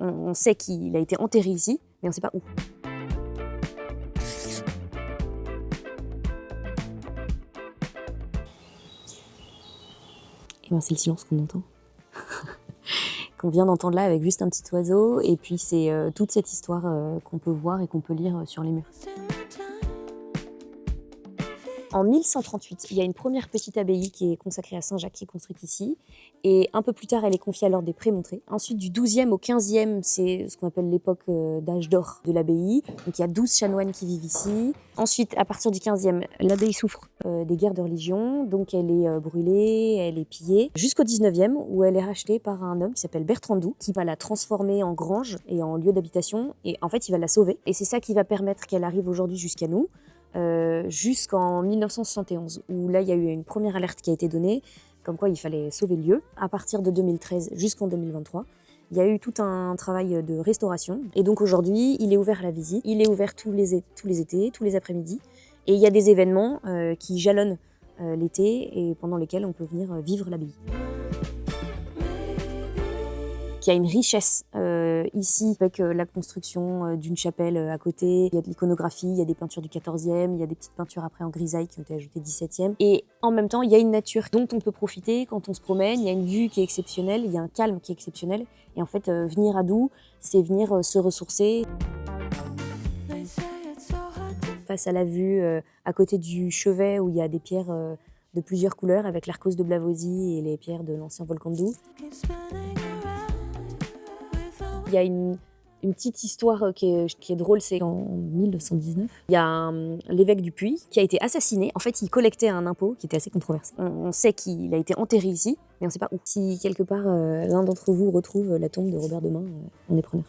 On sait qu'il a été enterré ici, mais on ne sait pas où. Et ben c'est le silence qu'on entend. Qu'on vient d'entendre là avec juste un petit oiseau. Et puis c'est toute cette histoire qu'on peut voir et qu'on peut lire sur les murs. En 1138, il y a une première petite abbaye qui est consacrée à Saint-Jacques, qui est construite ici. Et un peu plus tard, elle est confiée à l'ordre des Prémontrés. Ensuite, du 12e au 15e, c'est ce qu'on appelle l'époque d'âge d'or de l'abbaye. Donc il y a 12 chanoines qui vivent ici. Ensuite, à partir du 15e, l'abbaye souffre des guerres de religion. Donc elle est brûlée, elle est pillée. Jusqu'au 19e, où elle est rachetée par un homme qui s'appelle Bertrand Doux, qui va la transformer en grange et en lieu d'habitation. Et en fait, il va la sauver. Et c'est ça qui va permettre qu'elle arrive aujourd'hui jusqu'à nous. Jusqu'en 1971, où là il y a eu une première alerte qui a été donnée, comme quoi il fallait sauver le lieu. À partir de 2013 jusqu'en 2023, il y a eu tout un travail de restauration. Et donc aujourd'hui, il est ouvert à la visite, il est ouvert tous les étés, tous les après-midi. Et il y a des événements qui jalonnent l'été et pendant lesquels on peut venir vivre l'abbaye. Il y a une richesse ici avec la construction d'une chapelle à côté. Il y a de l'iconographie, il y a des peintures du 14e, il y a des petites peintures après en grisaille qui ont été ajoutées 17e. Et en même temps, il y a une nature dont on peut profiter quand on se promène. Il y a une vue qui est exceptionnelle, il y a un calme qui est exceptionnel. Et en fait, venir à Doux, c'est venir se ressourcer. Face à la vue, à côté du chevet où il y a des pierres de plusieurs couleurs avec l'Arcos de Blavozy et les pierres de l'ancien volcan de Doux. Il y a une petite histoire qui est drôle, c'est qu'en 1919, il y a l'évêque du Puy qui a été assassiné. En fait, il collectait un impôt qui était assez controversé. On sait qu'il a été enterré ici, mais on ne sait pas où. Si quelque part l'un d'entre vous retrouve la tombe de Robert Demain, on est preneur.